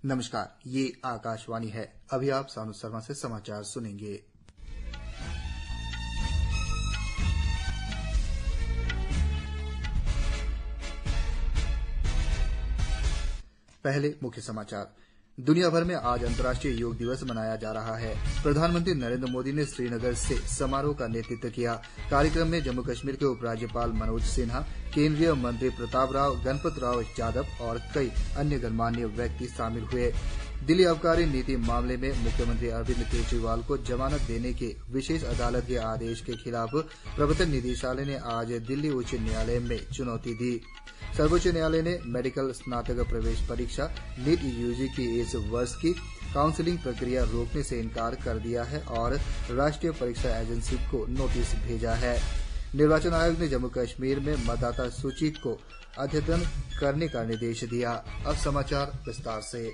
नमस्कार, ये आकाशवाणी है। अभी आप सानू शर्मा से समाचार सुनेंगे। पहले मुख्य समाचार। दुनिया भर में आज अंतर्राष्ट्रीय योग दिवस मनाया जा रहा है। प्रधानमंत्री नरेंद्र मोदी ने श्रीनगर से समारोह का नेतृत्व किया। कार्यक्रम में जम्मू कश्मीर के उपराज्यपाल मनोज सिन्हा, केंद्रीय मंत्री प्रताप राव, गणपत राव यादव और कई अन्य गणमान्य व्यक्ति शामिल हुए। दिल्ली आबकारी नीति मामले में मुख्यमंत्री अरविंद केजरीवाल को जमानत देने के विशेष अदालत के आदेश के खिलाफ प्रवर्तन निदेशालय ने आज दिल्ली उच्च न्यायालय में चुनौती दी। सर्वोच्च न्यायालय ने मेडिकल स्नातक प्रवेश परीक्षा नीट यूजी की इस वर्ष की काउंसिलिंग प्रक्रिया रोकने से इनकार कर दिया है और राष्ट्रीय परीक्षा एजेंसी को नोटिस भेजा है। निर्वाचन आयोग ने जम्मू कश्मीर में मतदाता सूची को अद्यतन करने का निर्देश दिया। अब समाचार विस्तार से।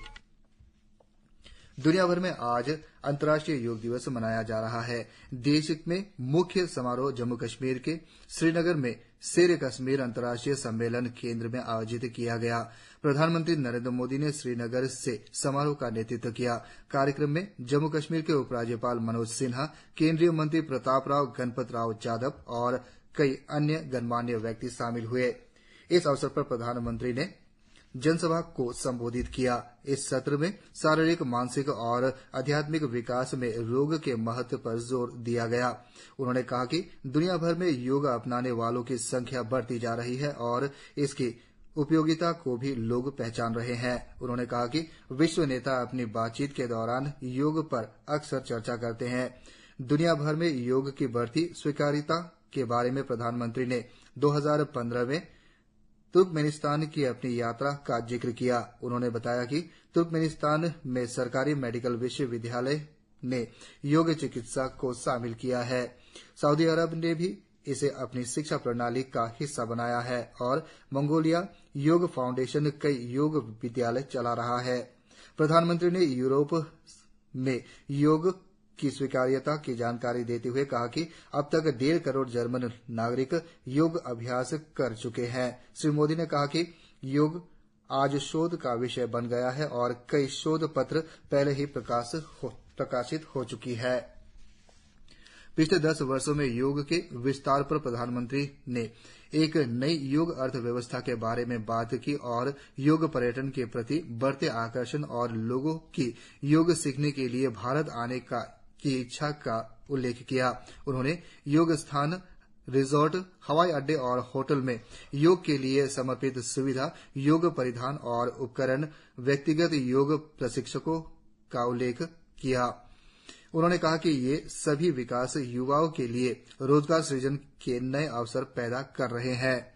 दुनिया भर में आज अंतर्राष्ट्रीय योग दिवस मनाया जा रहा है। देश में मुख्य समारोह जम्मू कश्मीर के श्रीनगर में शेर कश्मीर अंतर्राष्ट्रीय सम्मेलन केंद्र में आयोजित किया गया। प्रधानमंत्री नरेंद्र मोदी ने श्रीनगर से समारोह का नेतृत्व किया। कार्यक्रम में जम्मू कश्मीर के उपराज्यपाल मनोज सिन्हा, केंद्रीय मंत्री प्रताप राव, गणपत राव यादव और कई अन्य गणमान्य व्यक्ति शामिल हुए। इस अवसर पर प्रधानमंत्री ने जनसभा को संबोधित किया। इस सत्र में शारीरिक, मानसिक और आध्यात्मिक विकास में योग के महत्व पर जोर दिया गया। उन्होंने कहा कि दुनिया भर में योग अपनाने वालों की संख्या बढ़ती जा रही है और इसकी उपयोगिता को भी लोग पहचान रहे हैं। उन्होंने कहा कि विश्व नेता अपनी बातचीत के दौरान योग पर अक्सर चर्चा करते हैं। दुनिया भर में योग की बढ़ती स्वीकार्यता के बारे में प्रधानमंत्री ने 2015 में तुर्कमेनिस्तान की अपनी यात्रा का जिक्र किया। उन्होंने बताया कि तुर्कमेनिस्तान में सरकारी मेडिकल विश्वविद्यालय ने योग चिकित्सा को शामिल किया है। सऊदी अरब ने भी इसे अपनी शिक्षा प्रणाली का हिस्सा बनाया है और मंगोलिया योग फाउंडेशन कई योग विद्यालय चला रहा है। प्रधानमंत्री ने यूरोप में योग की स्वीकार्यता की जानकारी देते हुए कहा कि अब तक 1.5 करोड़ जर्मन नागरिक योग अभ्यास कर चुके हैं। श्री मोदी ने कहा कि योग आज शोध का विषय बन गया है और कई शोध पत्र पहले ही प्रकाशित हो चुकी है। पिछले 10 वर्षों में योग के विस्तार पर प्रधानमंत्री ने एक नई योग अर्थव्यवस्था के बारे में बात की और योग पर्यटन के प्रति बढ़ते आकर्षण और लोगों की योग सीखने के लिए भारत आने की इच्छा का उल्लेख किया। उन्होंने योग स्थान, रिजॉर्ट, हवाई अड्डे और होटल में योग के लिए समर्पित सुविधा, योग परिधान और उपकरण, व्यक्तिगत योग प्रशिक्षकों का उल्लेख किया। उन्होंने कहा कि ये सभी विकास युवाओं के लिए रोजगार सृजन के नए अवसर पैदा कर रहे हैं।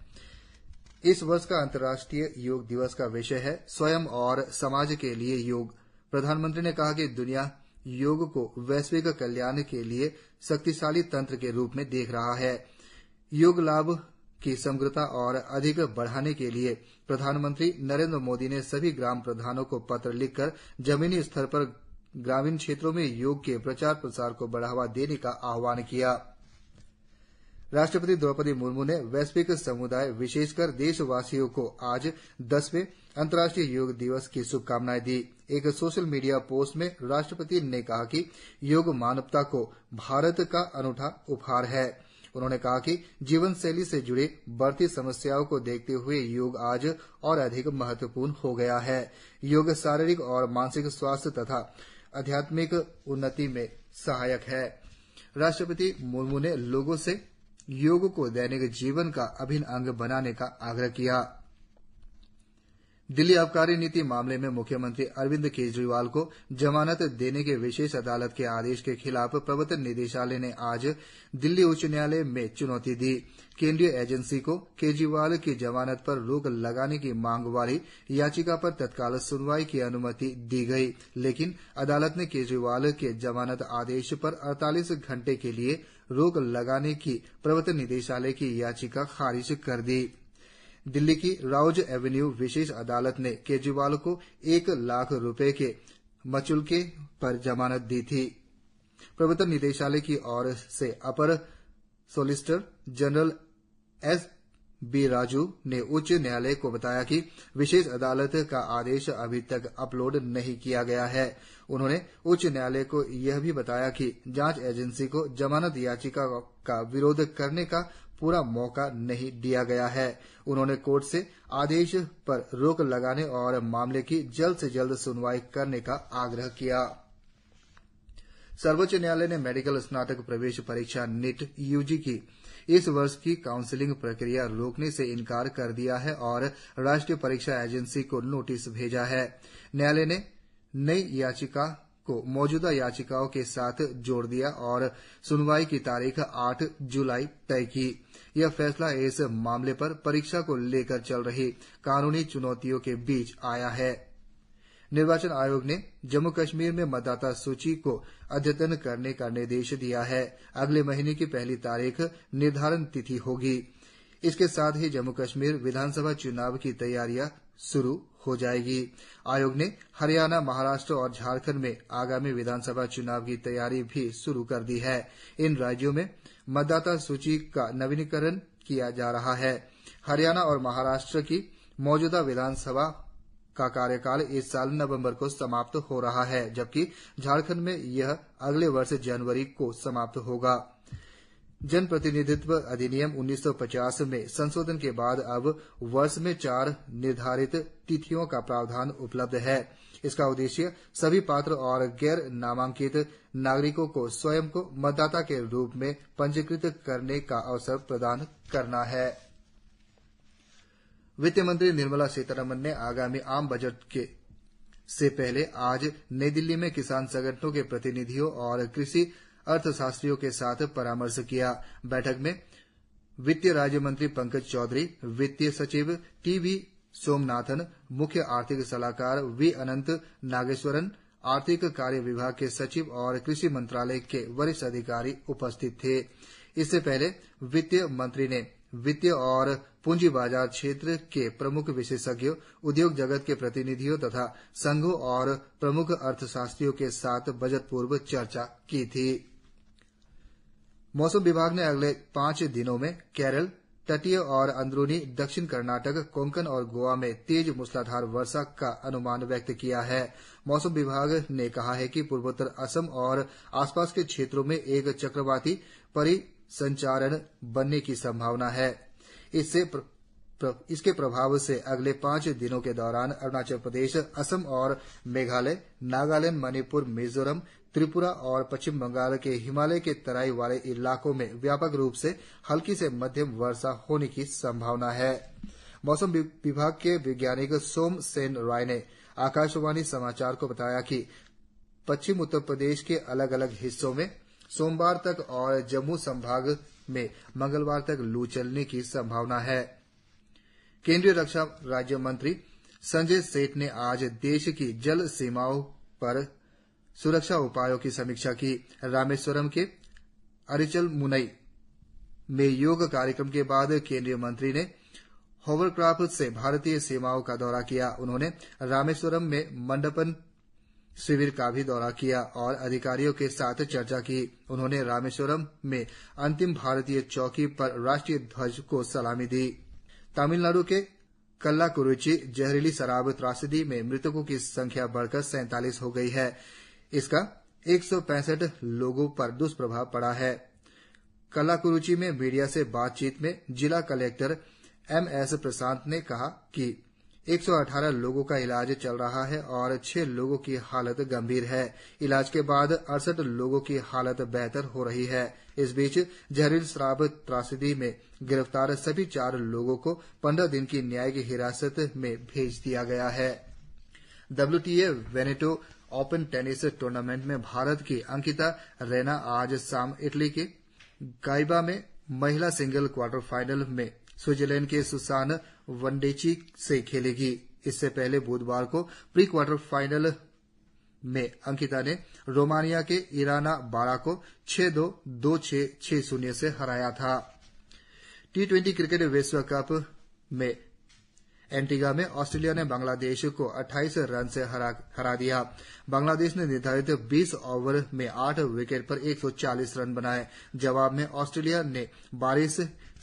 इस वर्ष का अंतर्राष्ट्रीय योग दिवस का विषय है स्वयं और समाज के लिए योग। प्रधानमंत्री ने कहा कि दुनिया योग को वैश्विक कल्याण के लिए शक्तिशाली तंत्र के रूप में देख रहा है। योग लाभ की समग्रता और अधिक बढ़ाने के लिए प्रधानमंत्री नरेंद्र मोदी ने सभी ग्राम प्रधानों को पत्र लिखकर जमीनी स्तर पर ग्रामीण क्षेत्रों में योग के प्रचार प्रसार को बढ़ावा देने का आह्वान किया। राष्ट्रपति द्रौपदी मुर्मू ने वैश्विक समुदाय, विशेषकर देशवासियों को आज 10वें अंतर्राष्ट्रीय योग दिवस की शुभकामनाएं दी। एक सोशल मीडिया पोस्ट में राष्ट्रपति ने कहा कि योग मानवता को भारत का अनूठा उपहार है। उन्होंने कहा कि जीवन शैली से जुड़ी बढ़ती समस्याओं को देखते हुए योग आज और अधिक महत्वपूर्ण हो गया है। योग शारीरिक और मानसिक स्वास्थ्य तथा आध्यात्मिक उन्नति में सहायक है। राष्ट्रपति मुर्मू ने लोगों से योग को दैनिक जीवन का अभिन्न अंग बनाने का आग्रह किया। दिल्ली आबकारी नीति मामले में मुख्यमंत्री अरविंद केजरीवाल को जमानत देने के विशेष अदालत के आदेश के खिलाफ प्रवर्तन निदेशालय ने आज दिल्ली उच्च न्यायालय में चुनौती दी। केंद्रीय एजेंसी को केजरीवाल की जमानत पर रोक लगाने की मांग वाली याचिका पर तत्काल सुनवाई की अनुमति दी गई, लेकिन अदालत ने केजरीवाल के जमानत आदेश पर 48 घंटे के लिए रोक लगाने की प्रवर्तन निदेशालय की याचिका खारिज कर दी। दिल्ली की राउज एवेन्यू विशेष अदालत ने केजरीवाल को 1 लाख रुपए के मचुलके पर जमानत दी थी। प्रवर्तन निदेशालय की ओर से अपर सोलिसिटर जनरल बी राजू ने उच्च न्यायालय को बताया कि विशेष अदालत का आदेश अभी तक अपलोड नहीं किया गया है। उन्होंने उच्च न्यायालय को यह भी बताया कि जांच एजेंसी को जमानत याचिका का विरोध करने का पूरा मौका नहीं दिया गया है। उन्होंने कोर्ट से आदेश पर रोक लगाने और मामले की जल्द से जल्द सुनवाई करने का आग्रह किया। सर्वोच्च न्यायालय ने मेडिकल स्नातक प्रवेश परीक्षा नीट यूजी की इस वर्ष की काउंसिलिंग प्रक्रिया रोकने से इनकार कर दिया है और राष्ट्रीय परीक्षा एजेंसी को नोटिस भेजा है। न्यायालय ने नई याचिका को मौजूदा याचिकाओं के साथ जोड़ दिया और सुनवाई की तारीख 8 जुलाई तय की। यह फैसला इस मामले पर परीक्षा को लेकर चल रही कानूनी चुनौतियों के बीच आया है। निर्वाचन आयोग ने जम्मू कश्मीर में मतदाता सूची को अद्यतन करने का निर्देश दिया है। अगले महीने की पहली तारीख निर्धारण तिथि होगी। इसके साथ ही जम्मू कश्मीर विधानसभा चुनाव की तैयारियां शुरू हो जाएगी। आयोग ने हरियाणा, महाराष्ट्र और झारखंड में आगामी विधानसभा चुनाव की तैयारी भी शुरू कर दी है। इन राज्यों में मतदाता सूची का नवीनीकरण किया जा रहा है। हरियाणा और महाराष्ट्र की मौजूदा विधानसभा का कार्यकाल इस साल नवंबर को समाप्त हो रहा है, जबकि झारखंड में यह अगले वर्ष जनवरी को समाप्त होगा। जन प्रतिनिधित्व अधिनियम 1950 में संशोधन के बाद अब वर्ष में 4 निर्धारित तिथियों का प्रावधान उपलब्ध है। इसका उद्देश्य सभी पात्र और गैर नामांकित नागरिकों को स्वयं को मतदाता के रूप में पंजीकृत करने का अवसर प्रदान करना है। वित्त मंत्री निर्मला सीतारमण ने आगामी आम बजट से पहले आज नई दिल्ली में किसान संगठनों के प्रतिनिधियों और कृषि अर्थशास्त्रियों के साथ परामर्श किया। बैठक में वित्त राज्य मंत्री पंकज चौधरी, वित्तीय सचिव टीवी सोमनाथन, मुख्य आर्थिक सलाहकार वी अनंत नागेश्वरन, आर्थिक कार्य विभाग के सचिव और कृषि मंत्रालय के वरिष्ठ अधिकारी उपस्थित थे। इससे पहले वित्त मंत्री ने वित्तीय और पूंजी बाजार क्षेत्र के प्रमुख विशेषज्ञों, उद्योग जगत के प्रतिनिधियों तथा संघों और प्रमुख अर्थशास्त्रियों के साथ बजट पूर्व चर्चा की थी। मौसम विभाग ने अगले 5 दिनों में केरल, तटीय और अंदरूनी दक्षिण कर्नाटक, कोंकण और गोवा में तेज मूसलाधार वर्षा का अनुमान व्यक्त किया है। मौसम विभाग ने कहा है कि पूर्वोत्तर असम और आसपास के क्षेत्रों में एक चक्रवाती परिसंचरण बनने की संभावना है। इसके प्रभाव से अगले 5 दिनों के दौरान अरुणाचल प्रदेश, असम और मेघालय, नागालैंड, मणिपुर, मिजोरम, त्रिपुरा और पश्चिम बंगाल के हिमालय के तराई वाले इलाकों में व्यापक रूप से हल्की से मध्यम वर्षा होने की संभावना है। मौसम विभाग के वैज्ञानिक सोम सेन राय ने आकाशवाणी समाचार को बताया कि पश्चिम उत्तर प्रदेश के अलग अलग हिस्सों में सोमवार तक और जम्मू संभाग में मंगलवार तक लू चलने की संभावना है। केंद्रीय रक्षा राज्य मंत्री संजय सेठ ने आज देश की जल सीमाओं पर सुरक्षा उपायों की समीक्षा की। रामेश्वरम के अरिचलमुनई में योग कार्यक्रम के बाद केंद्रीय मंत्री ने होवरक्राफ्ट से भारतीय सीमाओं का दौरा किया। उन्होंने रामेश्वरम में मंडपम शिविर का भी दौरा किया और अधिकारियों के साथ चर्चा की। उन्होंने रामेश्वरम में अंतिम भारतीय चौकी पर राष्ट्रीय ध्वज को सलामी दी। तमिलनाडु के कल्लाकुरिची जहरीली शराब त्रासदी में मृतकों की संख्या बढ़कर 47 हो गई है। इसका 165 लोगों पर दुष्प्रभाव पड़ा है। कल्लाकुरिची में मीडिया से बातचीत में जिला कलेक्टर MS प्रशांत ने कहा कि 118 लोगों का इलाज चल रहा है और 6 लोगों की हालत गंभीर है। इलाज के बाद 68 लोगों की हालत बेहतर हो रही है। इस बीच जहरीली शराब त्रासदी में गिरफ्तार सभी 4 लोगों को 15 दिन की न्यायिक हिरासत में भेज दिया गया है। WTA Veneto open tennis tournament में भारत की अंकिता रैना आज शाम इटली के गाइबा में महिला सिंगल क्वार्टर फाइनल में स्विट्जरलैंड के सुसान वनडेची से खेलेगी। इससे पहले बुधवार को प्री क्वार्टर फाइनल में अंकिता ने रोमानिया के इराना बारा को 6-2, 2-6, 6-0 से हराया था। T20 क्रिकेट विश्व कप में एंटीगा में ऑस्ट्रेलिया ने बांग्लादेश को 28 रन से हरा दिया। बांग्लादेश ने निर्धारित 20 ओवर में 8 विकेट पर 140 रन बनाए। जवाब में ऑस्ट्रेलिया ने बारिश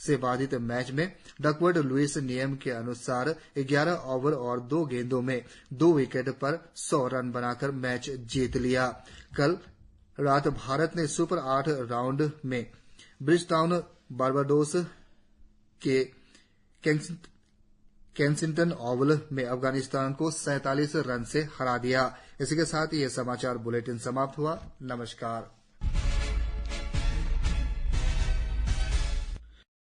से बाधित मैच में डकवर्थ लुईस नियम के अनुसार 11 ओवर और 2 गेंदों में 2 विकेट पर 100 रन बनाकर मैच जीत लिया। कल रात भारत ने सुपर 8 राउंड में ब्रिजटाउन बारबाडोस के केंसिंगटन ओवल में अफगानिस्तान को 47 रन से हरा दिया। इसी के साथ ये समाचार बुलेटिन समाप्त हुआ। नमस्कार।